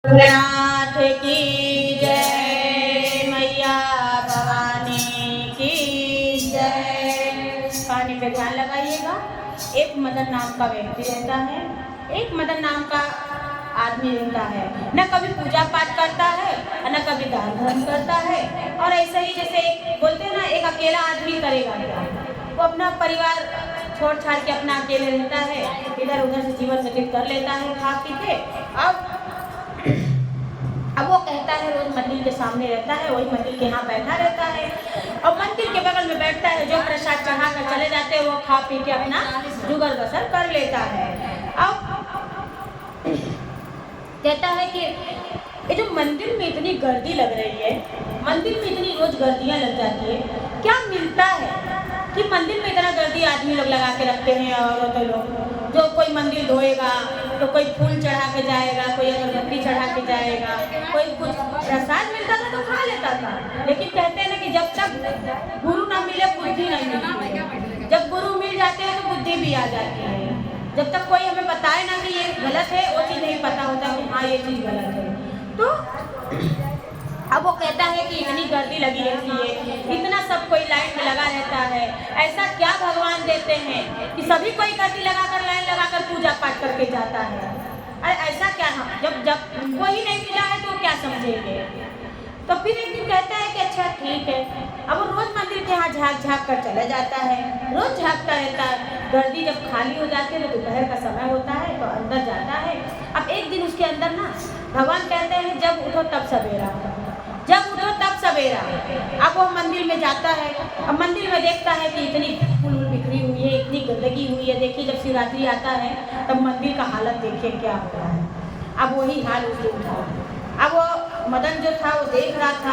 नाथ की जय, मैया भवानी की जय। पानी पे ध्यान लगाइएगा। एक मदन नाम का व्यक्ति रहता है, एक मदन नाम का आदमी रहता है। न कभी पूजा पाठ करता है और न कभी दान धर्म करता है। और ऐसे ही जैसे बोलते हैं ना, एक अकेला आदमी करेगा क्या? वो अपना परिवार छोड़ छाड़ के अपना अकेले रहता है, इधर उधर से जीवन व्यतीत कर लेता है खा पी के। अब वो कहता है, रोज मंदिर के सामने रहता है, वही मंदिर के यहाँ बैठा रहता है और मंदिर के बगल में बैठता है। जो प्रसाद चढ़ा कर चले जाते हैं वो खा पी के अपना जुगर बसर कर लेता है। अब कहता है कि ये जो मंदिर में इतनी गर्दी लग रही है, मंदिर में इतनी रोज गर्दियाँ लग जाती है, क्या मिलता है कि मंदिर में इतना गर्दी आदमी लोग लगा के रखते हैं? औरतें लोग, जो कोई मंदिर धोएगा तो कोई फूल चढ़ा के जाएगा, कोई अगरबत्ती चढ़ा के जाएगा, कोई कुछ प्रसाद मिलता था तो खा लेता था। लेकिन कहते हैं ना कि जब तक गुरु ना मिले बुद्धि नहीं मिलती। जब गुरु मिल जाते हैं तो बुद्धि भी आ जाती है। जब तक कोई हमें बताए ना कि ये गलत है, वो चीज़ नहीं पता होता कि हाँ ये चीज़ गलत है। तो अब वो कहता है कि इतनी गर्दी लगी रहती है, इतना सब कोई लाइन में लगा रहता है, ऐसा क्या भगवान देते हैं कि सभी कोई गर्दी लगाकर लाइन लगाकर पूजा पाठ करके जाता है? अरे ऐसा क्या? जब जब वही नहीं मिला है तो क्या समझेंगे? तो फिर एक दिन कहता है कि अच्छा ठीक है। अब वो रोज मंदिर के यहाँ झाँक झाँक कर चला जाता है, रोज झाँकता रहता है। गर्दी जब खाली हो जाती है तो दोपहर का समय होता है तो अंदर जाता है। अब एक दिन उसके अंदर ना भगवान कहते हैं, जब उठो तब सवेरा, जब उठो तब सवेरा। अब वो मंदिर में जाता है, अब मंदिर में देखता है कि इतनी फूल बिखरी हुई है, इतनी गंदगी हुई है। देखिए जब शिवरात्रि आता है तब मंदिर का हालत देखिए क्या हो रहा है। अब वही हाल उस दिन था। अब वो मदन जो था वो देख रहा था,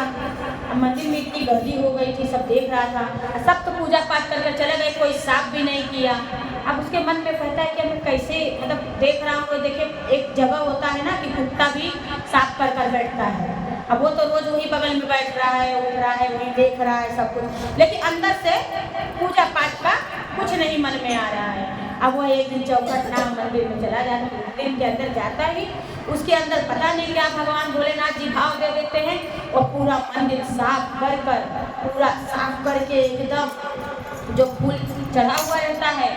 अब मंदिर में इतनी गर्दी हो गई थी, सब देख रहा था। सब तो पूजा पाठ करके चले गए, कोई साफ भी नहीं किया। अब उसके मन में कहता है कि मैं कैसे, मतलब देख रहा हूँ। देखिए एक जगह होता है ना कि कुत्ता भी साफ कर बैठता है। अब वो तो रोज वही बगल में बैठ रहा है, उठ रहा है, वही देख रहा है सब कुछ, लेकिन अंदर से पूजा पाठ का कुछ नहीं मन में आ रहा है। अब वो एक दिन चौखट नाम मंदिर में चला जाता है। मंदिर के अंदर जाता ही उसके अंदर पता नहीं क्या भगवान भोलेनाथ जी भाव दे देते हैं और पूरा मंदिर साफ कर पूरा साफ करके एकदम जो फूल चढ़ा हुआ रहता है,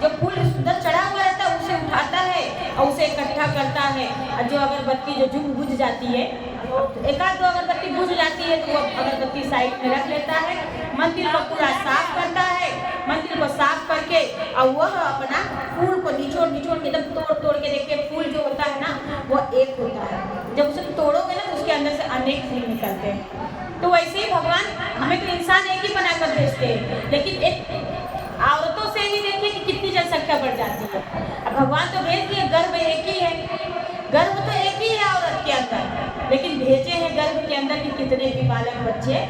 जो फूल उधर चढ़ा हुआ रहता है उसे उठाता है और उसे इकट्ठा करता है। और जो अगरबत्ती जो बुझ जाती है, एक आध दो अगरबत्ती बुझ जाती है तो वो अगरबत्ती साइड में रख लेता है। मंदिर को पूरा साफ करता है, मंदिर को साफ करके और वह अपना फूल को निचोड़ के एकदम तोड़ के, देखिए फूल जो होता है ना वो एक होता है, जब उसे तोड़ोगे ना तो उसके अंदर से अनेक फूल निकलते हैं। तो वैसे ही भगवान हमें तो इंसान एक ही बनाकर भेजते हैं, लेकिन एक औरतों से ही देखिए कि कितनी जनसंख्या बढ़ जाती है। अब भगवान तो भेज दिए, गर्भ एक ही है, गर्भ तो एक ही है औरत के अंदर, लेकिन भेजे हैं गर्भ के अंदर कि कितने भी बालक बच्चे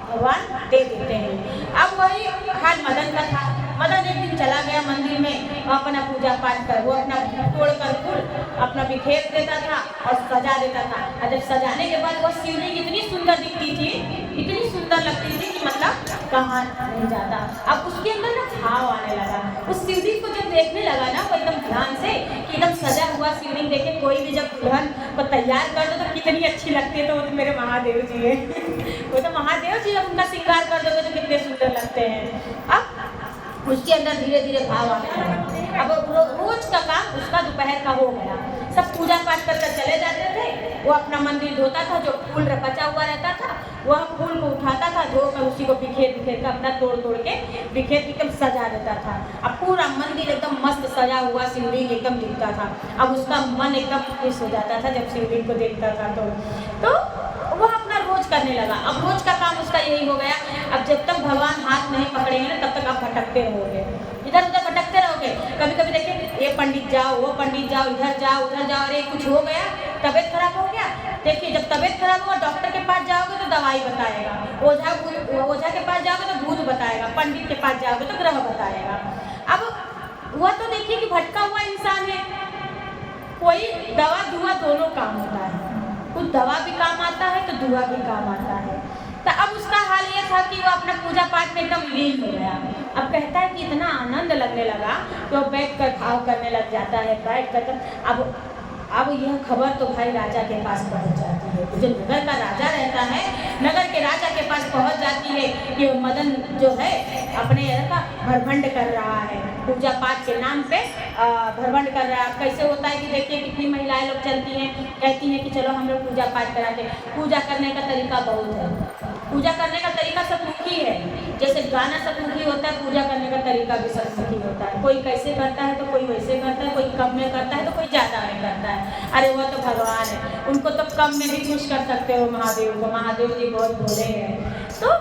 भगवान दे देते हैं। अब वही हाल मदन का था। मदन एक दिन चला गया मंदिर में, अपना पूजा पाठ कर, वो अपना तोड़ कर फूल अपना बिखेर देता था और सजा देता था। और जब सजाने के बाद वो शिवलिंग इतनी सुंदर दिखती थी, इतनी सुंदर लगती थी कि मतलब कहाँ नहीं जाता। अब उसके अंदर ना भाव आने लगा। उस शिवलिंग को जब देखने लगा ना वो एकदम ध्यान से, कि एकदम सजा हुआ शिवलिंग देखे कोई भी जब दुल्हन को तैयार कर दो तो कितनी अच्छी लगती है। तो वो तो मेरे महादेव जी है वो तो महादेव जी, जब उनका श्रृंगार कर दोगे तो कितने सुंदर लगते हैं। अब उसके अंदर धीरे धीरे भाव आने लगा। अब रोज का काम उसका दोपहर का हो गया। सब पूजा पाठ कर चले जाते थे, वो अपना मंदिर धोता था, जो फूल बचा हुआ रहता था वह फूल को उठाता था, धोकर उसी को बिखेर कर अपना तोड़ के बिखेर एकदम सजा देता था। अब पूरा मंदिर एकदम मस्त सजा हुआ शिवलिंग एकदम दिखता था। अब उसका मन एकदम खुश हो जाता था जब शिवलिंग को देखता था तो वह अपना रोज करने लगा। अब रोज का काम उसका यही हो गया। अब जब तक भगवान हाथ नहीं पकड़ेंगे ना तब तक आप भटकते रहोगे, इधर उधर भटकते रहोगे। कभी कभी देखिए ये पंडित जाओ, वो पंडित जाओ, इधर जाओ उधर जाओ, अरे कुछ हो गया, तबीयत खराब हो गया। देखिए जब तबीयत खराब होगा डॉक्टर के पास जाओगे तो दवाई बताएगा, ओझा के पास जाओगे तो भूत बताएगा, पंडित के पास जाओगे तो ग्रह बताएगा। अब वह तो देखिए कि भटका हुआ इंसान है, कोई दवा दुआ दोनों काम होता है, कुछ दवा भी काम आता है तो दुआ भी काम आता है। तो अब उसका हाल ये था कि वो अपना पूजा पाठ में एकदम लीन हो गया। अब कहता है कि इतना आनंद लगने लगा कि वो बैठ कर भाव करने लग जाता है, बैठ कर अब अब यह खबर तो भाई राजा के पास पहुंच जाती है। जो नगर का राजा रहता है, नगर के राजा के पास पहुंच जाती है कि मदन जो है अपने का भरभंड कर रहा है, पूजा पाठ के नाम पे भरभंड कर रहा है। कैसे होता है कि देखिए कितनी महिलाएं लोग चलती हैं, कहती हैं कि चलो हम लोग पूजा पाठ कराते हैं। पूजा करने का तरीका बहुत है, पूजा करने का तरीका सबमुखी है। जैसे गाना सबमुखी होता है, पूजा करने का तरीका भी सबमुखी होता है। कोई कैसे करता है तो कोई वैसे करता है, कोई कम में करता है तो कोई ज़्यादा में करता है। अरे वो तो भगवान है, उनको तो कम में भी खुश कर सकते हो महादेव को। महादेव जी बहुत भोले हैं। तो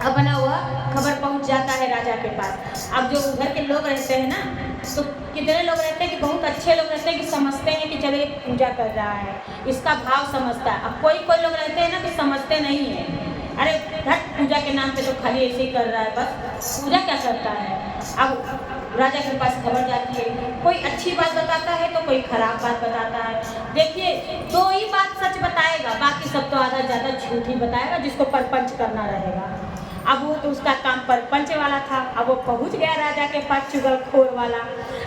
अपना हुआ खबर पहुंच जाता है राजा के पास। अब जो उधर के लोग रहते हैं ना, तो कितने लोग रहते हैं कि बहुत अच्छे लोग रहते हैं कि समझते हैं कि चलो ये पूजा कर रहा है, इसका भाव समझता है। अब कोई कोई लोग रहते हैं ना कि समझते नहीं है, अरे घट पूजा के नाम पे तो खाली ऐसे ही कर रहा है, बस पूजा क्या करता है। अब राजा के पास खबर जाती है, कोई अच्छी बात बताता है तो कोई खराब बात बताता है। देखिए दो ही बात सच बताएगा, बाकी सब तो आधा ज़्यादा झूठ ही बताएगा, जिसको परपंच करना रहेगा। अब वो तो उसका काम परपंच वाला था। अब वो पहुंच गया राजा के पास, चुगलखोर वाला।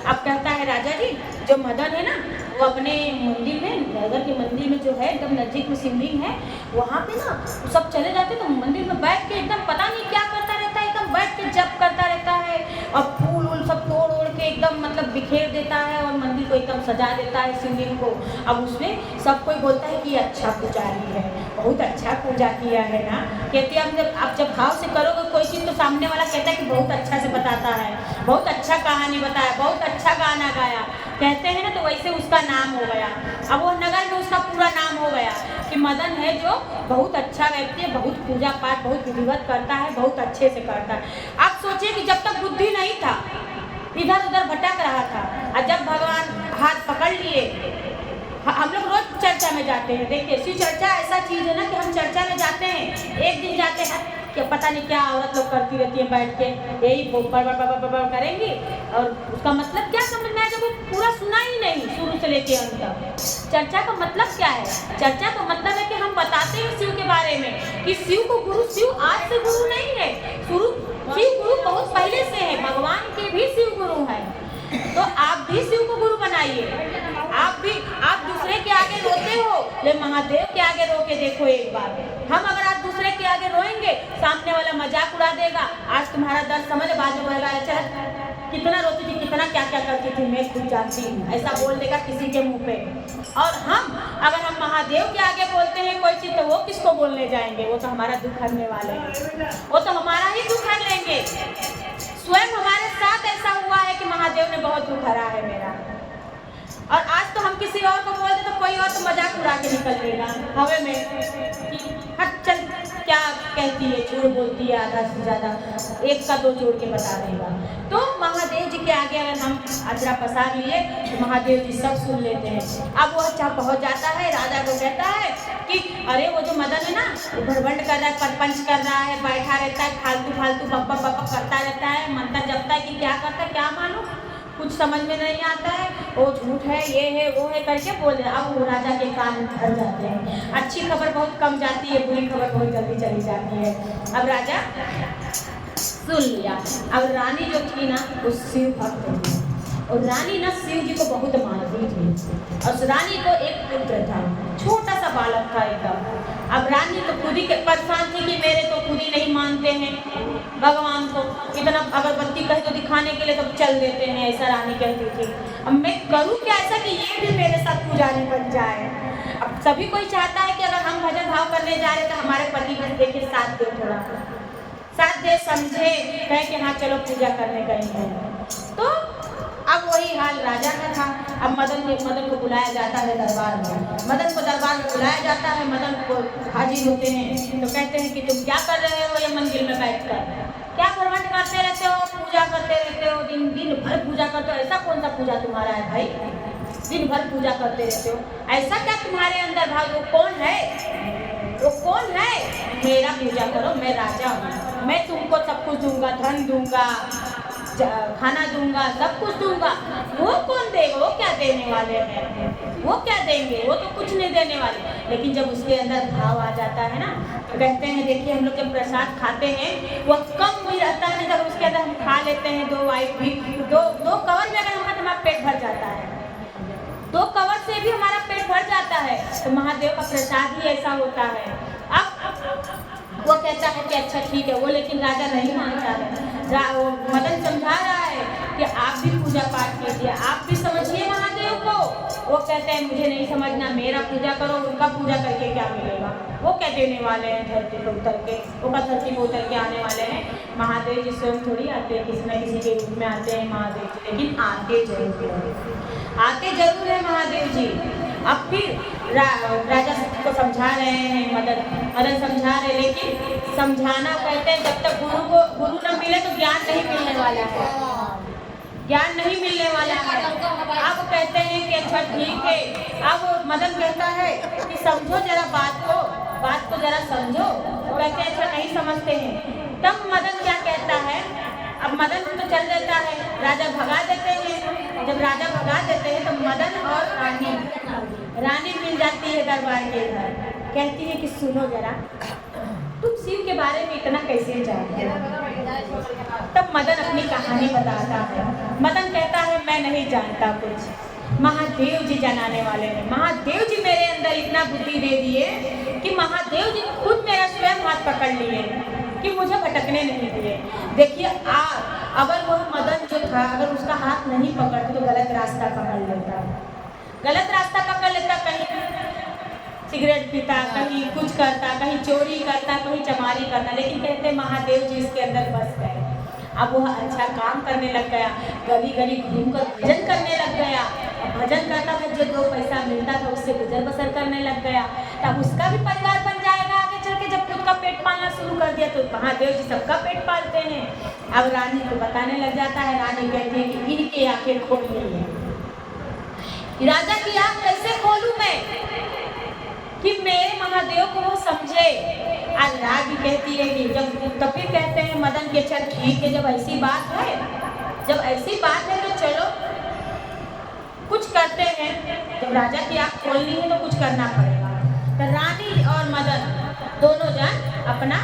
अब कहता है राजा जी, जो मदन है ना, वो अपने मंदिर में, नगर के मंदिर में जो है एकदम नजदीक में शिवलिंग है, वहाँ पे ना सब चले जाते तो मंदिर में बैठ के एकदम पता नहीं क्या करता रहता है, एकदम बैठ के जप करता रहता है और फूल वूल सब तोड़ ओड़ के एकदम मतलब बिखेर देता है और मंदिर को एकदम सजा देता है, शिवलिंग को। अब उसमें सब कोई बोलता है कि अच्छा पुजारी है, बहुत अच्छा पूजा किया है ना। कहते हैं आप जब भाव से करोगे कोई चीज़ तो सामने वाला कहता है कि बहुत अच्छा से बताता है, बहुत अच्छा कहानी बताया, बहुत अच्छा गाना गाया, कहते हैं ना, तो वैसे उसका नाम हो गया। अब वो नगर में उसका पूरा नाम हो गया कि मदन है जो बहुत अच्छा व्यक्ति है, बहुत पूजा पाठ बहुत विधिवत करता है, बहुत अच्छे से करता है। आप सोचिए कि जब तक बुद्धि नहीं था, इधर उधर भटक रहा था, और जब भगवान हाथ पकड़ लिए। हम लोग रोज चर्चा में जाते हैं, देखिए शिव चर्चा ऐसा चीज़ है ना कि हम चर्चा में जाते हैं, एक दिन जाते हैं कि पता नहीं क्या औरत लोग करती रहती है बैठ के, यही बड़ करेंगी और उसका मतलब क्या समझ में आया जब वो पूरा सुना ही नहीं शुरू से लेके अंत तक। चर्चा का मतलब क्या है? चर्चा का मतलब है कि हम बताते हैं शिव के बारे में कि शिव को गुरु, शिव आज से गुरु नहीं है, शिव गुरु बहुत पहले से है, भगवान के भी शिव गुरु है। तो आप भी शिव को गुरु बनाइए। आप दूसरे के आगे रोते हो, ले महादेव के आगे रो के देखो एक बार। हम अगर आज दूसरे के आगे रोएंगे, सामने वाला मजाक उड़ा देगा, आज तुम्हारा दर्द समझ, बाद में बोलेगा अच्छा कितना रोती थी, कितना क्या क्या करती थी, मैं खुद जानती हूँ, ऐसा बोल देगा किसी के मुंह पे। और अगर हम महादेव के आगे बोलते हैं कोई चीज़, तो वो किसको बोलने जाएंगे? वो तो हमारा दुख हरने वाले हैं, वो तो हमारा ही दुख हर लेंगे। स्वयं हमारे साथ ऐसा हुआ है कि महादेव ने बहुत दुख हरा है मेरा। और आज तो हम किसी और को बोल दे तो कोई और तो मजाक उड़ा के निकल लेगा हवे में, हट चल क्या कहती है, झूठ बोलती है, आधा से ज़्यादा एक का दो जोड़ के बता देगा। तो महादेव जी के आगे अगर हम अजरा पसार लिए तो महादेव जी सब सुन लेते हैं। अब वो अच्छा पहुँच जाता है, राजा को कहता है कि अरे वो जो मदन है ना, भरभंड कर रहा है, परपंच कर रहा है, बैठा रहता है, फालतू फालतू बप्पा बप्पा करता रहता है, मंत्र जपता है कि क्या करता है क्या मालूम, कुछ समझ में नहीं आता है, वो झूठ है, ये है वो है करके बोल रहे। अब वो राजा के कान भर जाते हैं। अच्छी खबर बहुत कम जाती है, बुरी खबर बहुत जल्दी चली जाती है। अब राजा सुन लिया। अब रानी जो थी ना, वो शिव भक्त थी और रानी ना शिव जी को बहुत मानती थी। और उस रानी को एक पुत्र था, छोटा सा बालक था एकदम। अब रानी तो खुद ही परेशान थी कि मेरे तो खुद ही नहीं मानते हैं भगवान को, इतना अगरबत्ती कहे तो दिखाने के लिए तो चल देते हैं, ऐसा रानी कहती थी। अब मैं करूँ क्या ऐसा कि ये भी मेरे साथ पुजारी बन जाए। अब सभी कोई चाहता है कि अगर हम भजन भाव करने जा रहे तो हमारे पति को देखिए साथ दे, थोड़ा साथ दे, समझे, कहे कि हाँ चलो पूजा करने गए हैं। तो अब वही हाल राजा का था। अब मदन को बुलाया जाता है दरबार में, मदन को दरबार में बुलाया जाता है, मदन को हाजिर होते हैं तो कहते हैं कि तुम क्या कर रहे हो ये मंदिर में बैठकर, क्या भरभंड करते रहते हो, पूजा करते रहते हो, दिन भर पूजा करते हो, ऐसा कौन सा पूजा तुम्हारा है भाई, दिन भर पूजा करते रहते हो, ऐसा क्या तुम्हारे अंदर भाव, वो कौन है, वो कौन है, मेरा पूजा करो, मैं राजा हूँ, मैं तुमको सब कुछ दूंगा, धन दूंगा, खाना दूंगा, सब कुछ दूंगा। वो कौन देगा, वो क्या देने वाले हैं, वो क्या देंगे, वो तो कुछ नहीं देने वाले। लेकिन जब उसके अंदर भाव आ जाता है ना, तो कहते हैं देखिए हम लोग जब प्रसाद खाते हैं वो कम भी रहता है, जब उसके अंदर हम खा लेते हैं 2 वाइट भी, दो कवर भी अगर हम खाते हमारा पेट भर जाता है। 2 कवड़ से भी हमारा पेट भर जाता है। तो महादेव का प्रसाद ही ऐसा होता है। अब वो कहता है कि अच्छा ठीक है, वो लेकिन राजा नहीं मानता है। मदन समझा रहा है कि आप भी पूजा पाठ कीजिए, आप भी समझिए महादेव को। वो कहते हैं मुझे नहीं समझना, मेरा पूजा करो, उनका पूजा करके क्या मिलेगा। वो क्या देने वाले हैं धरती पर उतर के, वो धरती पर उतर के आने वाले हैं। महादेव जी स्वयं थोड़ी आते हैं, किसी न किसी के रूप में आते हैं महादेव जी, लेकिन आते जरूर है महादेव जी। अब फिर राजा को समझा रहे हैं, मदन समझा रहे, लेकिन समझाना कहते हैं जब तक गुरु न मिले तो ज्ञान नहीं मिलने वाला है, ज्ञान नहीं मिलने वाला है। अब कहते हैं कि अच्छा ठीक है। अब मदन कहता है कि समझो जरा बात को जरा समझो। वो कहते हैं अच्छा नहीं समझते हैं। तब मदन क्या कहता है, अब मदन तो चल देता है, राजा भगा देते हैं। जब राजा भगा देते हैं तो मदन और रानी मिल जाती है दरबार के घर। कहती है कि सुनो जरा, तुम शिव के बारे में इतना कैसे जानते हो। तब मदन अपनी कहानी बताता है। मदन कहता है मैं नहीं जानता कुछ, महादेव जी जनाने वाले हैं। महादेव जी मेरे अंदर इतना बुद्धि दे दिए कि महादेव जी खुद मेरा स्वयं हाथ पकड़ लिए कि मुझे भटकने नहीं दिए। देखिए अगर वो मदन जो था, अगर उसका हाथ नहीं पकड़ता तो गलत रास्ता पकड़ लेता, कहीं सिगरेट पीता, कहीं कुछ करता, कहीं चोरी करता, कहीं चमारी करता। लेकिन कहते महादेव जी इसके अंदर बस गए। अब वह अच्छा काम करने लग गया, गली गली घूमकर भजन करने लग गया। भजन करता था, जो 2 पैसा मिलता था उससे गुजर बसर करने लग गया। तब उसका भी परिवार बन जाएगा आगे चल के। जब खुद का पेट पालना शुरू कर दिया तो महादेव जी सबका पेट पालते हैं। अब रानी को बताने लग जाता है। रानी कहती है कि इनकी आंखें खोलनी है। राजा की आंख कैसे खोलूं मैं कि मेरे महादेव को वो समझे। आज रानी कहती है कि जब तो फिर कहते हैं मदन के चल ठीक है, जब ऐसी बात है तो चलो कुछ करते हैं। जब राजा की आंख खोलनी है तो कुछ करना पड़ेगा। तो रानी और मदन दोनों जन अपना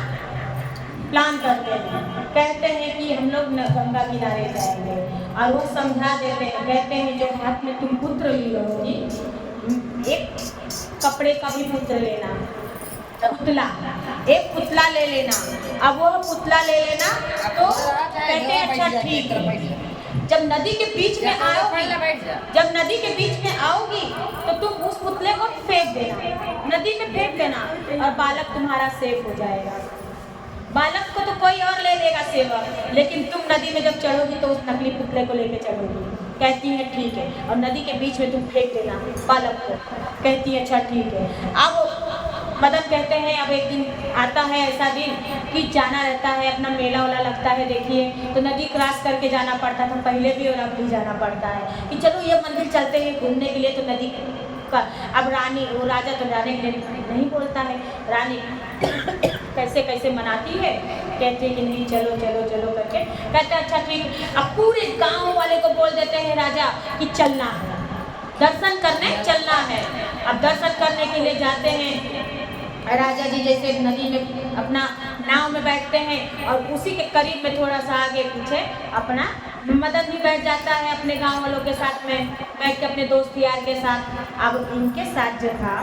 प्लान करते हैं। कहते हैं कि हम लोग गंगा किनारे जाएंगे, और वो समझा देते हैं। कहते हैं जो हाथ में तुम पुत्र ली रहोगी, एक कपड़े का भी पुत्र लेना, एक पुतला ले लेना। अब वो पुतला ले लेना तो कहते हैं अच्छा ठीक है। जब नदी के बीच में आओगी तो तुम उस पुतले को फेंक देना, नदी में फेंक देना, और बालक तुम्हारा सेफ हो जाएगा। बालक को तो कोई और ले लेगा सेवक, लेकिन तुम नदी में जब चढ़ोगी तो उस नकली पुतले को लेके चढ़ोगी। कहती है ठीक है, और नदी के बीच में तुम फेंक देना बालक को। कहती है अच्छा ठीक है। अब मदन कहते हैं अब एक दिन आता है ऐसा दिन कि जाना रहता है, अपना मेला वाला लगता है। देखिए तो नदी क्रॉस करके जाना पड़ता था पहले भी, और अब भी जाना पड़ता है कि चलो ये मंदिर चलते हैं घूमने के लिए। तो नदी का अब राजा तो जाने के लिए नहीं बोलता है। रानी कैसे कैसे मनाती है, कहती है कि नहीं चलो चलो चलो करके। कहते हैं अच्छा ठीक। अब पूरे गांव वाले को बोल देते हैं राजा कि चलना है, दर्शन करने चलना है। अब दर्शन करने के लिए जाते हैं। राजा जी जैसे नदी में अपना नाव में बैठते हैं, और उसी के करीब में थोड़ा सा आगे पीछे अपना मदन भी बैठ जाता है अपने गांव वालों के साथ में बैठ के, अपने दोस्त यार के साथ। अब इनके साथ जो था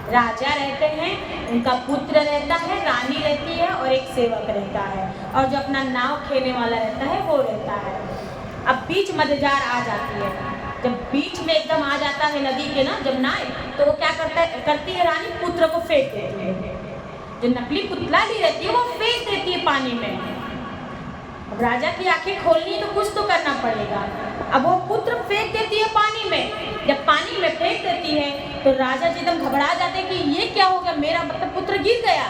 राजा रहते हैं, उनका पुत्र रहता है, रानी रहती है, और एक सेवक रहता है, और जो अपना नाव खेने वाला रहता है वो रहता है। अब बीच मध्यजार आ जाती है। जब बीच में एकदम आ जाता है नदी के ना, जब ना तो वो क्या करती है रानी, पुत्र को फेंक देती है। जो नकली पुतला ली रहती है वो फेंक देती है पानी में। अब राजा की आंखें खोलनी तो कुछ तो करना पड़ेगा। अब वो पुत्र फेंक देती है पानी में। जब पानी में फेंक देती है तो राजा जी एकदम घबरा जाते हैं कि ये क्या हो गया, मेरा मतलब पुत्र गिर गया,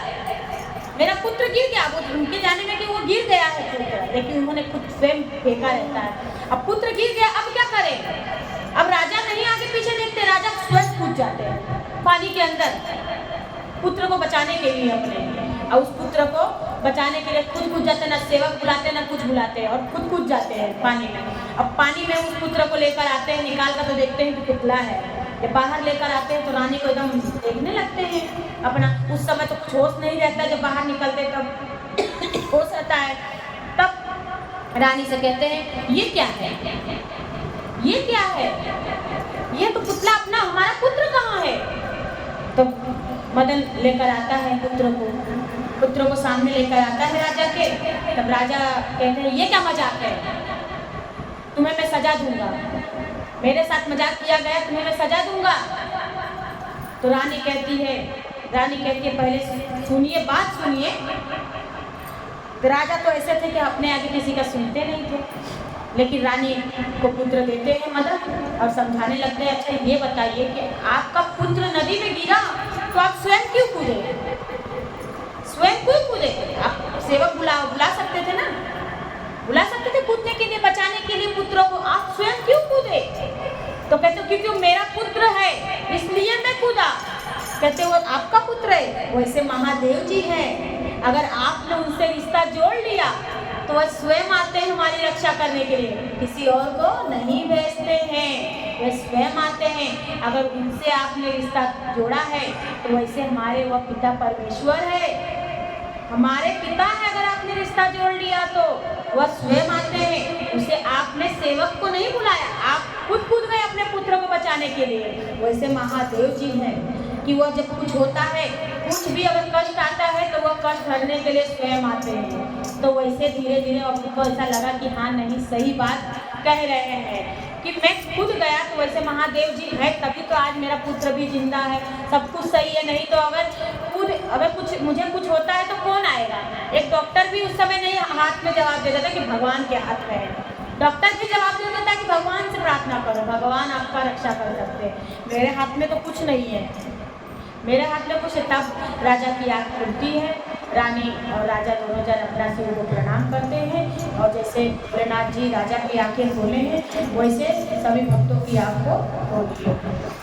मेरा पुत्र गिर गया। वो उनके जाने में कि वो गिर गया है पुत्र, लेकिन उन्होंने खुद स्वयं फेंका रहता है। अब पुत्र गिर गया, अब क्या करें। अब राजा नहीं आगे पीछे देखते, राजा स्वयं कूद जाते हैं पानी के अंदर पुत्र को बचाने के लिए अपने। और उस पुत्र को बचाने के लिए खुद कूद जाते, ना सेवक बुलाते ना कुछ बुलाते, और खुद कूद जाते हैं पानी में। अब पानी में उस पुत्र को लेकर आते हैं, निकाल कर तो देखते हैं कि पुतला है। जब बाहर लेकर आते हैं तो रानी को एकदम देखने लगते हैं अपना। उस समय तो कुछ होश नहीं रहता, जब बाहर निकलते तब होश रहता है। तब रानी से कहते हैं ये क्या है, ये क्या है, ये तो ला अपना हमारा पुत्र कहाँ है? तो मदन लेकर आता है पुत्र को सामने लेकर आता है राजा के। तब राजा कहते हैं ये क्या मजाक है, तुम्हें मैं सजा दूंगा, मेरे साथ मजाक किया गया, तुम्हें मैं सजा दूंगा। तो रानी कहती है पहले सुनिए, बात सुनिए। तो राजा तो ऐसे थे कि अपने आगे किसी का सुनते नहीं थे, लेकिन रानी को पुत्र देते हैं मदन और समझाने लगते हैं, अच्छा ये बताइए कि आपका पुत्र नदी में गिरा तो आप स्वयं क्यों कूदे? आप सेवक बुला सकते थे ना, बुला सकते थे कूदने के लिए, बचाने के लिए पुत्रों को, आप स्वयं क्यों कूदे? तो कहते क्योंकि वो मेरा पुत्र है इसलिए मैं कूदा। कहते वो आपका पुत्र है, वैसे महादेव जी हैं, अगर आपने उनसे रिश्ता जोड़ लिया तो वह स्वयं आते हैं हमारी रक्षा करने के लिए, किसी और को नहीं भेजते हैं, वे स्वयं आते हैं। अगर उनसे आपने रिश्ता जोड़ा है तो वैसे हमारे वह पिता परमेश्वर है, हमारे पिता है। अगर आपने रिश्ता जोड़ लिया तो वह स्वयं आते हैं, उसे आपने सेवक को नहीं बुलाया, आप खुद कूद गए अपने पुत्र को बचाने के लिए। वैसे महादेव जी हैं कि वह जब कुछ होता है, कुछ भी अगर कष्ट आता है तो वह कष्ट हरने के लिए स्वयं आते हैं। तो वैसे धीरे धीरे उनको ऐसा लगा कि हाँ नहीं सही बात कह रहे हैं कि मैं खुद गया, तो वैसे महादेव जी है तभी तो आज मेरा पुत्र भी जिंदा है, सब कुछ सही है। नहीं तो अगर मुझे कुछ होता है तो कौन आएगा? एक डॉक्टर भी उस समय नहीं हाथ में जवाब दे देता कि भगवान के हाथ में है, डॉक्टर भी जवाब दे देता कि भगवान से प्रार्थना करो, भगवान आपका रक्षा कर सकते हैं। मेरे हाथ में तो कुछ नहीं है, मेरे हाथ में कुछ। तब राजा की आँख खुलती है, रानी और राजा दोनों जन अपना सिर को प्रणाम करते हैं, और जैसे भोलेनाथ जी राजा की आंखें खोले हैं वैसे सभी भक्तों की आँख को खोल दिए।